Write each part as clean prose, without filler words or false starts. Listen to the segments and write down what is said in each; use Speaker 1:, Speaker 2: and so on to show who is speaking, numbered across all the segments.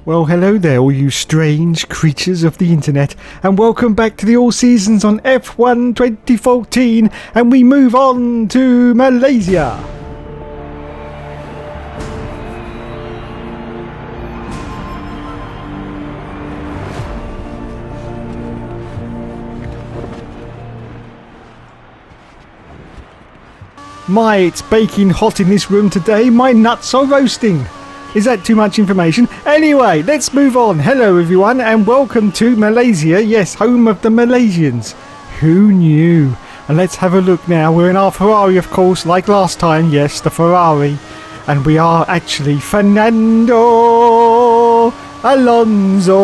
Speaker 1: Well, hello there, all you strange creatures of the internet, and welcome back to the All Seasons on F1 2014, and we move on to Malaysia. My, it's baking hot in this room today. My nuts are roasting. Is that too much information? Anyway, let's move on. Hello everyone and welcome to Malaysia. Yes, home of the Malaysians. Who knew? And let's have a look now. We're in our Ferrari, of course, like last time. Yes, the Ferrari. And we are actually Fernando Alonso.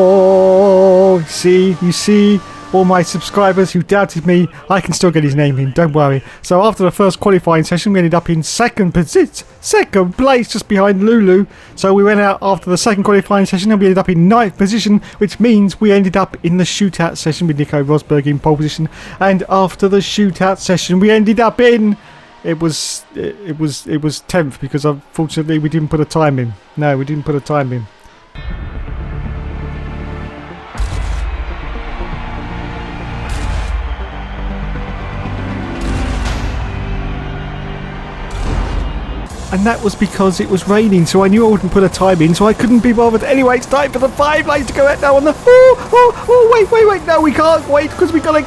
Speaker 1: You see? All my subscribers who doubted me, I can still get his name in, don't worry. So after the first qualifying session, we ended up in second place, just behind Lulu. So we went out after the second qualifying session and we ended up in 9th position, which means we ended up in the shootout session with Nico Rosberg in pole position. And after the shootout session, we ended up in... It was 10th because unfortunately we didn't put a time in. No, we didn't put a time in. And that was because it was raining, so I knew I wouldn't put a time in, so I couldn't be bothered. Anyway, it's time for the 5 lanes to go out now on the... wait, no, we can't wait because we got to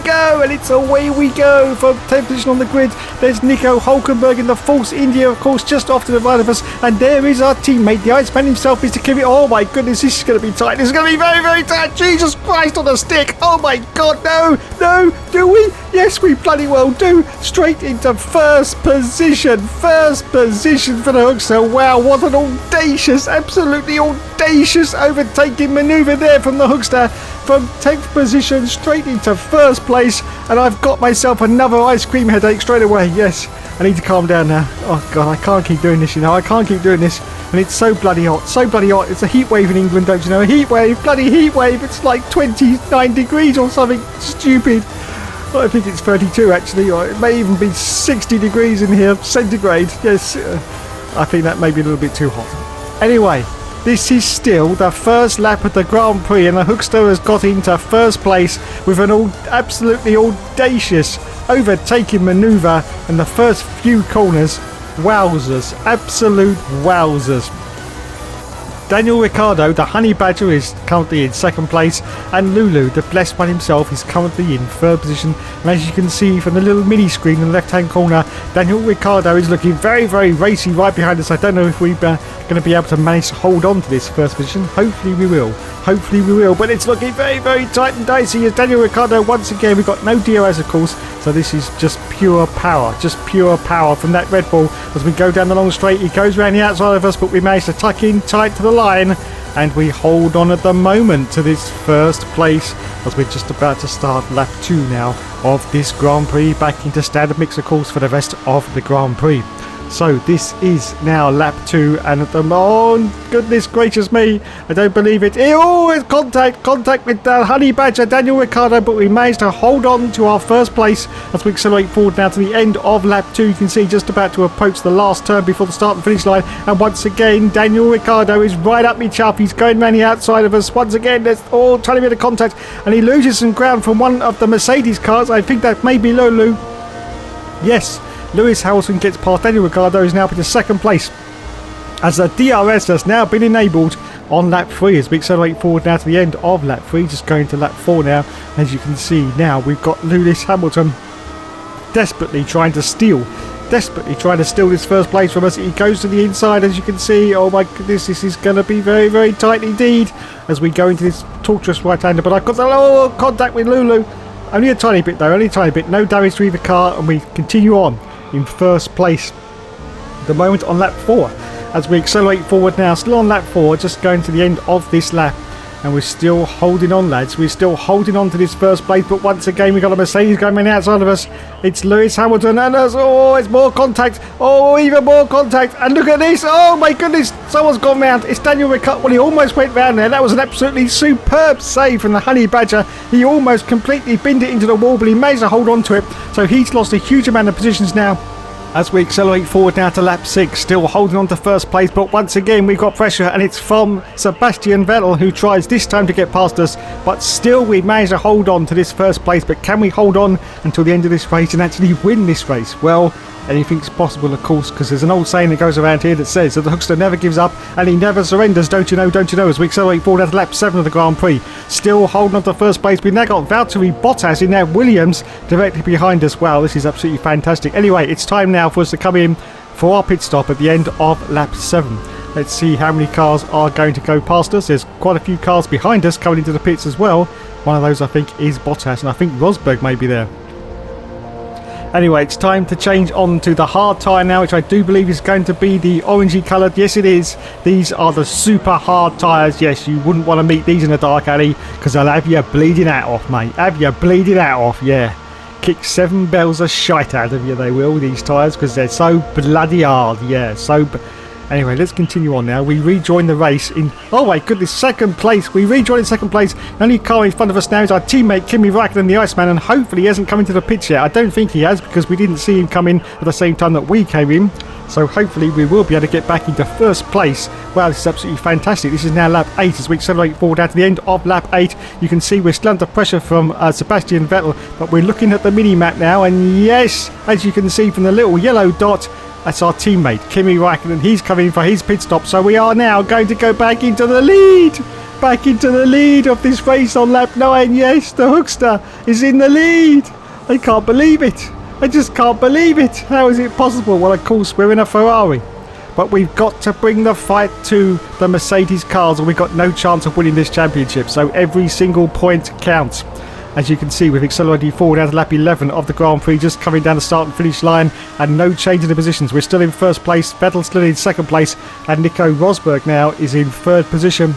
Speaker 1: go, and it's away we go from 10th position on the grid. There's Nico Hülkenberg in the Force India, of course, just off to the right of us, and there is our teammate, the Iceman himself, Mr. Kimi. Oh my goodness, this is going to be tight. This is going to be very, very tight. Jesus Christ on a stick. Oh my God, no, do we? Yes, we bloody well do. Straight into first position for the Hookster. Wow, what an audacious, absolutely audacious overtaking manoeuvre there from the Hookster. From 10th position straight into first place, and I've got myself another ice cream headache straight away. Yes, I need to calm down now. Oh God, I can't keep doing this, you know. I can't keep doing this. And it's so bloody hot, It's a heat wave in England, don't you know? A heat wave, bloody heat wave. It's like 29 degrees or something stupid. I think it's 32 actually, or it may even be 60 degrees in here, centigrade. Yes, I think that may be a little bit too hot. Anyway, this is still the first lap of the Grand Prix, and the Hookster has got into first place with an absolutely audacious overtaking manoeuvre in the first few corners. Wowzers, absolute wowzers. Daniel Ricciardo, the Honey Badger, is currently in second place, and Lulu, the blessed one himself, is currently in third position. And as you can see from the little mini screen in the left hand corner, Daniel Ricciardo is looking very, very racy right behind us. I don't know if we're going to be able to manage to hold on to this first position. Hopefully we will, but it's looking very, very tight and dicey as Daniel Ricciardo once again. We've got no DRS, of course, so this is just pure power from that Red Bull as we go down the long straight. He goes around the outside of us, but we manage to tuck in tight to the line, and we hold on at the moment to this first place as we're just about to start lap 2 now of this Grand Prix, back into standard mix, of course, for the rest of the Grand Prix. So this is now lap 2, and at the oh goodness gracious me, I don't believe it. Oh, it's contact with the Honey Badger, Daniel Ricciardo, but we managed to hold on to our first place as we accelerate forward now to the end of lap 2. You can see just about to approach the last turn before the start and finish line, and once again Daniel Ricciardo is right up me chuff. He's going around the outside of us once again. There's tiny bit of contact, and he loses some ground from one of the Mercedes cars. I think that may be Lulu. Yes, Lewis Hamilton gets past Daniel Ricciardo, is now up into second place as the DRS has now been enabled on lap 3 as we accelerate forward now to the end of lap 3, just going to lap 4 now. As you can see now, we've got Lewis Hamilton desperately trying to steal this first place from us. He goes to the inside, as you can see. Oh my goodness, this is going to be very, very tight indeed as we go into this torturous right-hander, but I've got the contact with Lulu. Only a tiny bit though, no damage to either car, and we continue on in first place at the moment on lap 4 as we accelerate forward now, still on lap 4, just going to the end of this lap, and we're still holding on, lads. We're still holding on to this first place, but once again we've got a Mercedes going on outside of us. It's Lewis Hamilton, and it's more contact, even more contact, and look at this. Oh my goodness, someone's gone round. It's Daniel Ricciardo. Well, he almost went round there. That was an absolutely superb save from the Honey Badger. He almost completely binned it into the wall, but he managed to hold on to it, so he's lost a huge amount of positions now As we accelerate forward now to lap 6, still holding on to first place, but once again we've got pressure, and it's from Sebastian Vettel, who tries this time to get past us, but still we managed to hold on to this first place. But can we hold on until the end of this race and actually win this race? Well, anything's possible, of course, because there's an old saying that goes around here that says that the Hookster never gives up and he never surrenders. Don't you know, don't you know? As we accelerate forward at lap 7 of the Grand Prix, still holding on to first place. We've now got Valtteri Bottas in there, Williams directly behind us. Wow, this is absolutely fantastic. Anyway, it's time now for us to come in for our pit stop at the end of lap 7. Let's see how many cars are going to go past us. There's quite a few cars behind us coming into the pits as well. One of those, I think, is Bottas, and I think Rosberg may be there. Anyway, it's time to change on to the hard tyre now, which I do believe is going to be the orangey coloured. Yes, it is. These are the super hard tyres. Yes, you wouldn't want to meet these in a dark alley, because they'll have you bleeding out off, mate. Have you bleeding out off, yeah. Kick 7 bells of shite out of you, they will, these tyres, because they're so bloody hard. Yeah, Anyway, let's continue on now. We rejoin the race in... Oh my goodness, second place. We rejoin in second place. The only car in front of us now is our teammate Kimi Raikkonen, the Iceman, and hopefully he hasn't come into the pits yet. I don't think he has, because we didn't see him come in at the same time that we came in. So hopefully we will be able to get back into first place. Wow, this is absolutely fantastic. This is now lap 8 as we accelerate forward out to the end of lap 8. You can see we're still under pressure from Sebastian Vettel, but we're looking at the mini-map now, and yes, as you can see from the little yellow dot, that's our teammate, Kimi Raikkonen. He's coming for his pit stop. So we are now going to go back into the lead. Back into the lead of this race on lap 9. Yes, the Hookster is in the lead. I can't believe it. I just can't believe it. How is it possible? Well, of course, we're in a Ferrari. But we've got to bring the fight to the Mercedes cars, or we've got no chance of winning this championship. So every single point counts. As you can see, we've accelerated forward out of lap 11 of the Grand Prix, just coming down the start and finish line, and no change in the positions. We're still in first place, Vettel still in second place, and Nico Rosberg now is in third position,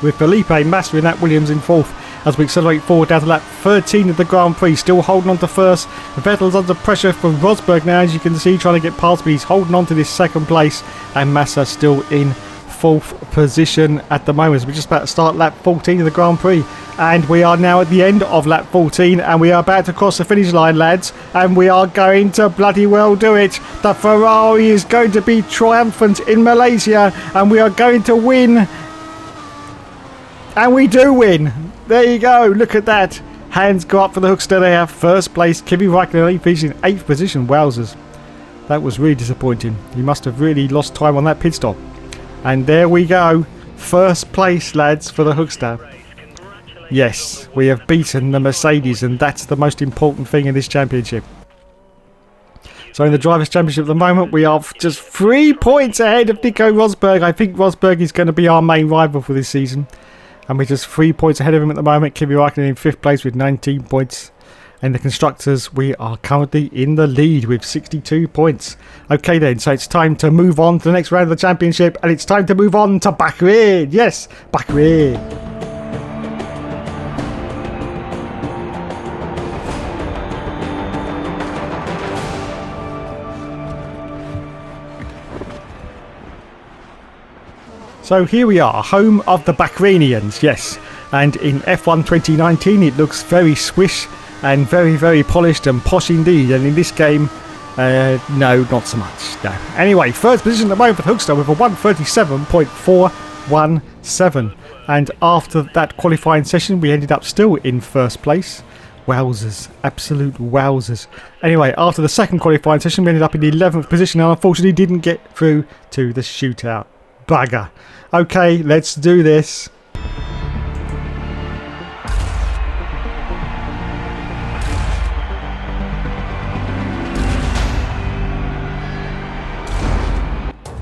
Speaker 1: with Felipe Massa in that Williams in fourth. As we accelerate forward down to lap 13 of the Grand Prix, still holding on to first. Vettel's under pressure from Rosberg now, as you can see, trying to get past me. He's holding on to this second place, and Massa still in fourth position at the moment. So we're just about to start lap 14 of the Grand Prix, and we are now at the end of lap 14, and we are about to cross the finish line, lads, and we are going to bloody well do it. The Ferrari is going to be triumphant in Malaysia, and we are going to win, and we do win. There you go, look at that. Hands go up for the Hookster. They have first place. Kimi Raikkonen finished in 8th position. Wowzers, that was really disappointing. He must have really lost time on that pit stop. And there we go, first place, lads, for the Hookster. Yes, we have beaten the Mercedes, and that's the most important thing in this championship. So in the Drivers' Championship at the moment, we are just 3 points ahead of Nico Rosberg. I think Rosberg is going to be our main rival for this season. And we're just 3 points ahead of him at the moment. Kimi Raikkonen in 5th place with 19 points. And the Constructors, we are currently in the lead with 62 points. Okay then, so it's time to move on to the next round of the championship, and it's time to move on to Bahrain. Yes, Bahrain. So here we are, home of the Bahrainians, yes. And in F1 2019 it looks very swish and very, very polished and posh indeed. And in this game, no, not so much. No. Anyway, first position at the moment for the Hookster with a 137.417. And after that qualifying session, we ended up still in first place. Wowzers, absolute wowzers. Anyway, after the second qualifying session, we ended up in the 11th position and unfortunately didn't get through to the shootout. Bugger. Okay, let's do this.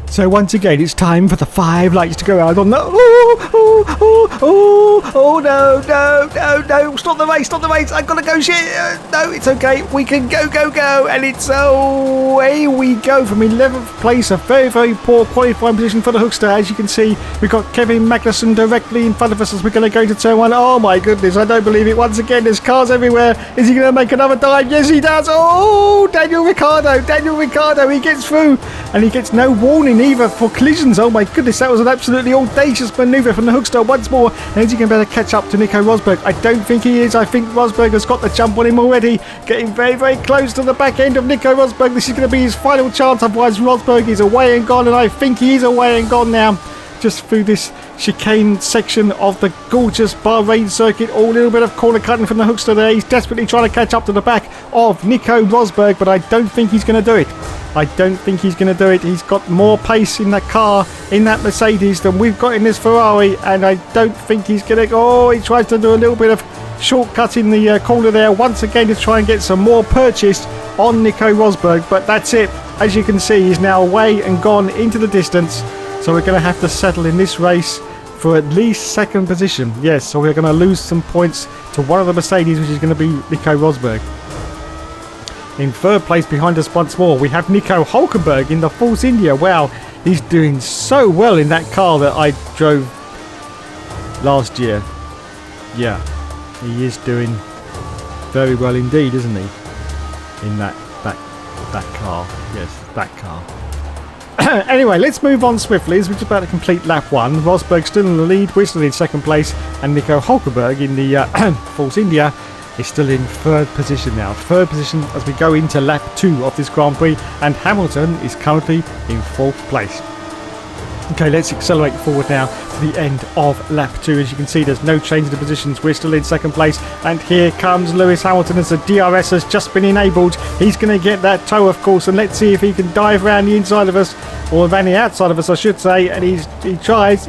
Speaker 1: So once again, it's time for the 5 lights to go out on the... no, stop the race, I've got to go, shit. No, it's okay, we can go, and it's, away we go from 11th place, a very, very poor qualifying position for the Hookster. As you can see, we've got Kevin Magnussen directly in front of us as we're going to go to turn 1. Oh my goodness, I don't believe it. Once again, there's cars everywhere. Is he going to make another dive? Yes, he does. Oh, Daniel Ricciardo, he gets through, and he gets no warning manoeuvre for collisions. Oh my goodness, that was an absolutely audacious manoeuvre from the Hookster once more. And is he going to be able to catch up to Nico Rosberg? I don't think he is. I think Rosberg has got the jump on him already. Getting very, very close to the back end of Nico Rosberg. This is going to be his final chance. Otherwise, Rosberg is away and gone. And I think he is away and gone now. Just through this chicane section of the gorgeous Bahrain circuit. Oh, a little bit of corner cutting from the Hookster there. He's desperately trying to catch up to the back of Nico Rosberg, but I don't think he's going to do it. I don't think he's going to do it. He's got more pace in that car, in that Mercedes, than we've got in this Ferrari, and I don't think he's going to... Oh, he tries to do a little bit of shortcut in the corner there once again to try and get some more purchase on Nico Rosberg, but that's it. As you can see, he's now away and gone into the distance. So we're going to have to settle in this race for at least second position. Yes, so we're going to lose some points to one of the Mercedes, which is going to be Nico Rosberg. In third place behind us once more, we have Nico Hulkenberg in the Force India. Wow, he's doing so well in that car that I drove last year. Yeah, he is doing very well indeed, isn't he? In that car. Yes, that car. Anyway, let's move on swiftly as we're just about to complete lap 1. Rosberg still in the lead, we're still in second place, and Nico Hulkenberg in the Force India is still in third position now. Third position as we go into lap 2 of this Grand Prix, and Hamilton is currently in fourth place. Okay, let's accelerate forward now to the end of lap 2. As you can see, there's no change in the positions. We're still in second place. And here comes Lewis Hamilton as the DRS has just been enabled. He's going to get that toe, of course. And let's see if he can dive around the inside of us. Or around the outside of us, I should say. And he tries.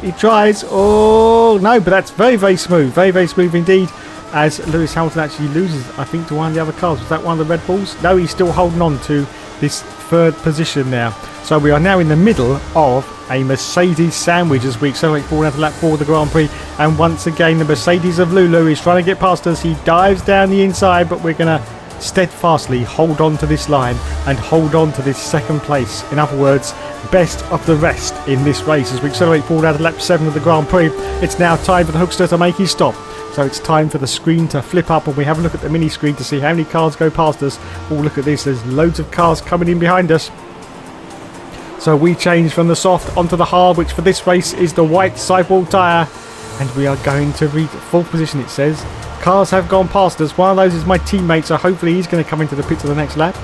Speaker 1: Oh, no, but that's very, very smooth. Very, very smooth indeed. As Lewis Hamilton actually loses, I think, to one of the other cars. Was that one of the Red Bulls? No, he's still holding on to this third position now. So we are now in the middle of a Mercedes sandwich as we accelerate forward after lap 4 of the Grand Prix. And once again, the Mercedes of Lulu is trying to get past us. He dives down the inside, but we're going to steadfastly hold on to this line and hold on to this second place. In other words, best of the rest in this race. As we accelerate forward out of lap 7 of the Grand Prix, it's now time for the Hookster to make his stop. So it's time for the screen to flip up and we have a look at the mini screen to see how many cars go past us. Oh, look at this, there's loads of cars coming in behind us. So we change from the soft onto the hard, which for this race is the white sidewall tyre. And we are going to reach fourth position, it says. Cars have gone past us. One of those is my teammate, so hopefully he's going to come into the pits for the next lap.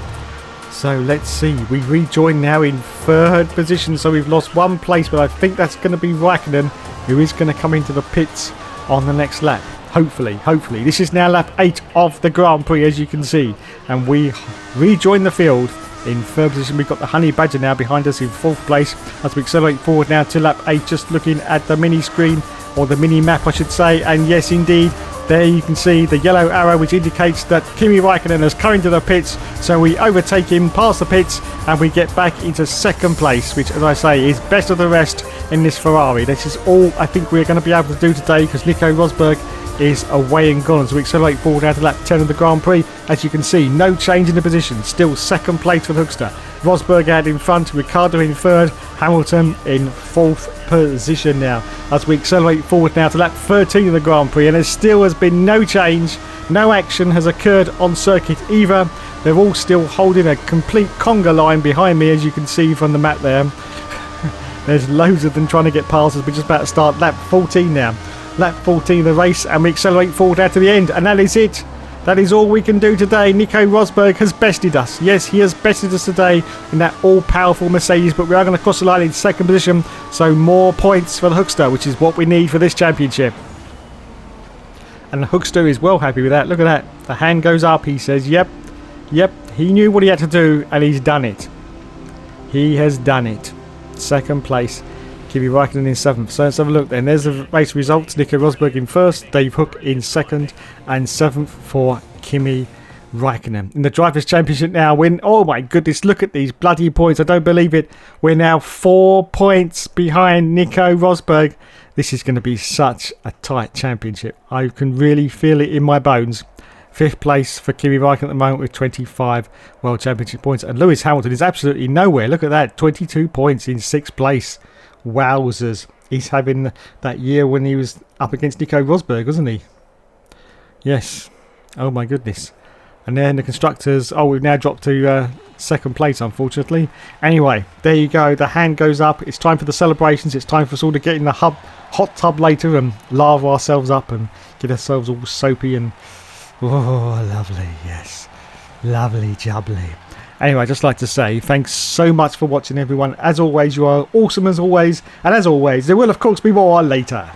Speaker 1: So let's see. We rejoin now in third position, so we've lost one place, but I think that's going to be Raikkonen, who is going to come into the pits on the next lap. Hopefully. This is now lap 8 of the Grand Prix, as you can see. And we rejoin the field in third position. We've got the Honey Badger now behind us in fourth place as we accelerate forward now to lap 8, just looking at the mini screen, or the mini map I should say. And yes, indeed, there you can see the yellow arrow, which indicates that Kimi Raikkonen has come into the pits. So we overtake him past the pits and we get back into second place, which, as I say, is best of the rest in this Ferrari. This is all I think we're going to be able to do today, because Nico Rosberg is away and gone. So we accelerate forward out to lap 10 of the Grand Prix. As you can see, no change in the position. Still second place for the Hookster. Rosberg out in front, Ricciardo in third, Hamilton in fourth position now. As we accelerate forward now to lap 13 of the Grand Prix, and there still has been no change. No action has occurred on circuit either. They're all still holding a complete conga line behind me, as you can see from the map there. There's loads of them trying to get past us. We're just about to start lap 14 now. Lap 14 of the race, and we accelerate forward out to the end, and that is it. That is all we can do today. Nico Rosberg has bested us. Yes, he has bested us today in that all-powerful Mercedes, but we are going to cross the line in second position, so more points for the Hookster, which is what we need for this championship. And the Hookster is well happy with that. Look at that. The hand goes up. He says, yep, he knew what he had to do, and he's done it. He has done it. Second place. Kimi Raikkonen in 7th. So let's have a look then. There's the race results. Nico Rosberg in 1st, Dave Hook in 2nd, and 7th for Kimi Raikkonen. In the Drivers' Championship now, oh my goodness, look at these bloody points. I don't believe it. We're now 4 points behind Nico Rosberg. This is going to be such a tight championship. I can really feel it in my bones. 5th place for Kimi Raikkonen at the moment with 25 World Championship points. And Lewis Hamilton is absolutely nowhere. Look at that, 22 points in 6th place. Wowzers. He's having that year when he was up against Nico Rosberg, wasn't he? Yes. Oh my goodness. And then the constructors, oh, we've now dropped to second place, unfortunately. Anyway, there you go. The hand goes up. It's time for the celebrations. It's time for us all to get in the hot tub later and lava ourselves up and get ourselves all soapy and oh, lovely. Yes, lovely jubbly. Anyway, I'd just like to say thanks so much for watching, everyone. As always, you are awesome as always, and as always, there will of course be more later.